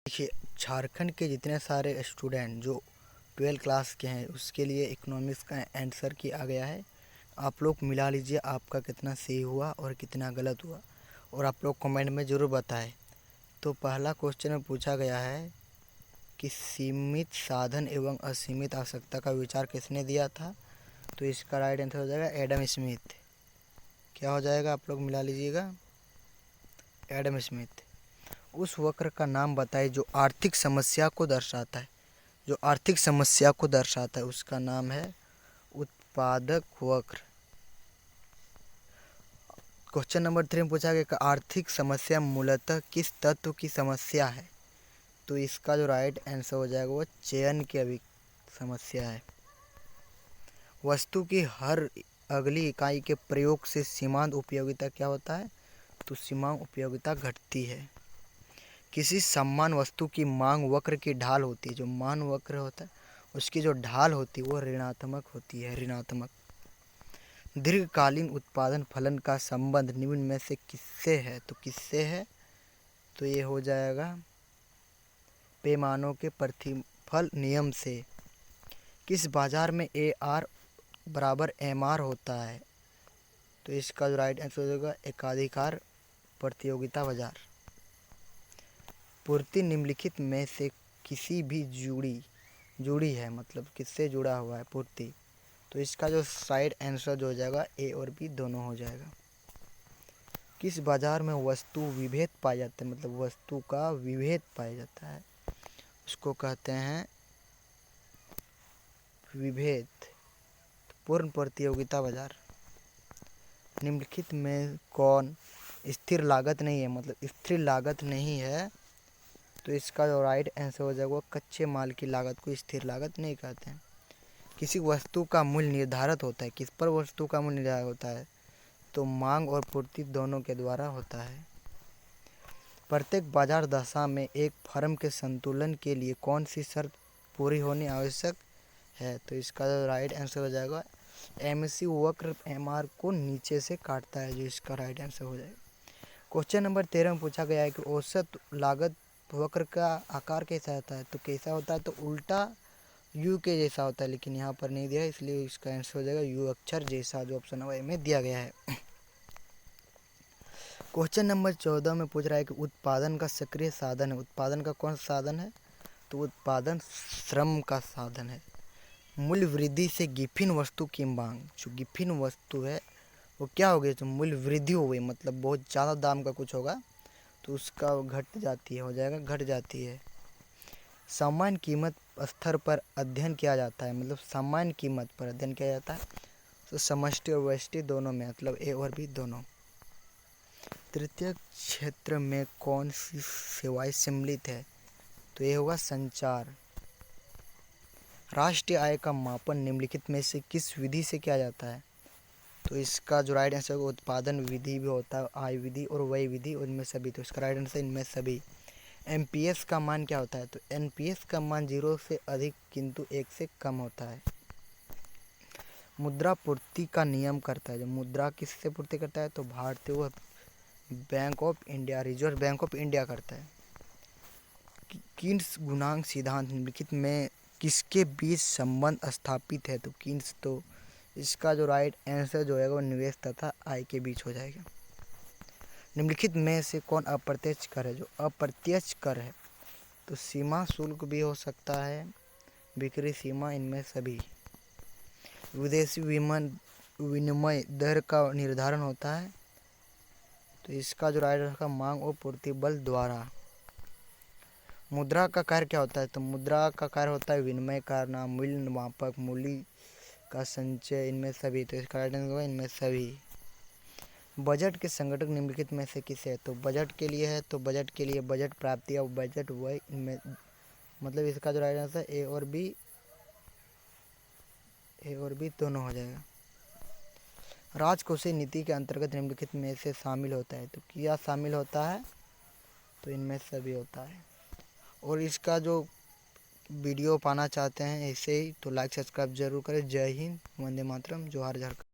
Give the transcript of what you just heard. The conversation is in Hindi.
देखिए, झारखंड के जितने सारे स्टूडेंट जो 12 क्लास के हैं उसके लिए इकोनॉमिक्स का आंसर किया गया है। आप लोग मिला लीजिए आपका कितना सही हुआ और कितना गलत हुआ, और आप लोग कमेंट में ज़रूर बताएं। तो पहला क्वेश्चन में पूछा गया है कि सीमित साधन एवं असीमित आवश्यकता का विचार किसने दिया था। तो इसका राइट आंसर हो जाएगा एडम स्मिथ। क्या हो जाएगा, आप लोग मिला लीजिएगा, एडम स्मिथ। उस वक्र का नाम बताइए जो आर्थिक समस्या को दर्शाता है। जो आर्थिक समस्या को दर्शाता है उसका नाम है उत्पादक वक्र। क्वेश्चन नंबर 3 में पूछा गया कि आर्थिक समस्या मूलतः किस तत्व की समस्या है। तो इसका जो राइट आंसर हो जाएगा वो चयन की अभी समस्या है। वस्तु की हर अगली इकाई के प्रयोग से सीमांत उपयोगिता क्या होता है। तो सीमांत उपयोगिता घटती है। किसी समान वस्तु की मांग वक्र की ढाल होती है। जो मान वक्र होता है उसकी जो ढाल होती है वो ऋणात्मक होती है, ऋणात्मक। दीर्घकालीन उत्पादन फलन का संबंध निम्न में से किससे है। तो किससे है, तो ये हो जाएगा पैमानों के प्रतिफल नियम से। किस बाजार में AR बराबर MR होता है। तो इसका जो राइट आंसर हो जाएगा एकाधिकार प्रतियोगिता बाजार। पूर्ति निम्नलिखित में से किसी भी जुड़ी है, मतलब किससे जुड़ा हुआ है पूर्ति। तो इसका जो साइड आंसर जो हो जाएगा A और B दोनों हो जाएगा। किस बाजार में वस्तु विभेद पाया जाता है, मतलब वस्तु का विभेद पाया जाता है, उसको कहते हैं विभेद। पूर्ण प्रतियोगिता बाजार। निम्नलिखित में कौन स्थिर लागत नहीं है, मतलब स्थिर लागत नहीं है। तो इसका जो राइट आंसर हो जाएगा वो कच्चे माल की लागत को स्थिर लागत नहीं कहते हैं। किसी वस्तु का मूल्य निर्धारित होता है, किस पर वस्तु का मूल्य निर्धारित होता है। तो मांग और पूर्ति दोनों के द्वारा होता है। प्रत्येक बाजार दशा में एक फर्म के संतुलन के लिए कौन सी शर्त पूरी होनी आवश्यक है। तो इसका जो राइट आंसर हो जाएगा MSE वक्र MR को नीचे से काटता है, जो इसका राइट आंसर हो जाएगा। क्वेश्चन नंबर 13 में पूछा गया है कि औसत लागत वक्र का आकार कैसा होता है। तो कैसा होता है, तो उल्टा U के जैसा होता है, लेकिन यहाँ पर नहीं दिया है, इसलिए इसका आंसर हो जाएगा U अक्षर जैसा, जो ऑप्शन नंबर में दिया गया है। क्वेश्चन नंबर 14 में पूछ रहा है कि उत्पादन का सक्रिय साधन है। उत्पादन का कौन सा साधन है, तो उत्पादन श्रम का साधन है। मूल्य वृद्धि से गिफिन वस्तु की मांग, जो गिफिन वस्तु है वो क्या हो गई, तो मूल्य वृद्धि हो गई, मतलब बहुत ज़्यादा दाम का कुछ होगा तो उसका घट जाती है, हो जाएगा घट जाती है। सामान्य कीमत स्तर पर अध्ययन किया जाता है, मतलब सामान्य कीमत पर अध्ययन किया जाता है। तो समष्टि और व्यष्टि दोनों में, मतलब A और B दोनों। तृतीय क्षेत्र में कौन सी सेवाएं सम्मिलित है। तो ये होगा संचार। राष्ट्रीय आय का मापन निम्नलिखित में से किस विधि से किया जाता है। तो इसका जो राइट आंसर होगा उत्पादन विधि भी होता है, आय विधि और व्यय विधि, उनमें सभी। तो इसका राइट आंसर इनमें सभी। NPS का मान क्या होता है, तो NPS का मान 0 से अधिक किंतु 1 से कम होता है। मुद्रा पूर्ति का नियम करता है, जो मुद्रा किससे पूर्ति करता है, तो भारतीय bank of India, reserve bank of India करता है। कीन्स गुणांक सिद्धांत निम्नलिखित में किसके बीच संबंध स्थापित है। तो कीन्स, तो इसका जो राइट आंसर जो है वो निवेश तथा आय के बीच हो जाएगा। निम्नलिखित में से कौन अप्रत्यक्ष कर है, जो अप्रत्यक्ष कर है। तो सीमा शुल्क भी हो सकता है, बिक्री सीमा, इनमें सभी। विदेशी विनिमय दर का निर्धारण होता है। तो इसका जो राइट आंसर मांग और पूर्ति बल द्वारा। मुद्रा का कार्य क्या होता है, तो मुद्रा का कार्य होता है विनिमय करना, मूल्य मापक, मूल्य का संचय, इनमें सभी। तो इसका राइट आंसर होगा इनमें सभी। बजट के संगठक निम्नलिखित में से किसे है। तो बजट के लिए है, तो बजट के लिए बजट प्राप्ति और बजट व्यय, इनमें, मतलब इसका जो राइट आंसर A और B दोनों हो जाएगा। राजकोषीय नीति के अंतर्गत निम्नलिखित में से शामिल होता है। तो क्या शामिल होता है, तो इनमें सभी होता है। और इसका जो वीडियो पाना चाहते हैं ऐसे ही, तो लाइक सब्सक्राइब जरूर करें। जय हिंद, वंदे मातरम, जोहार झारखंड।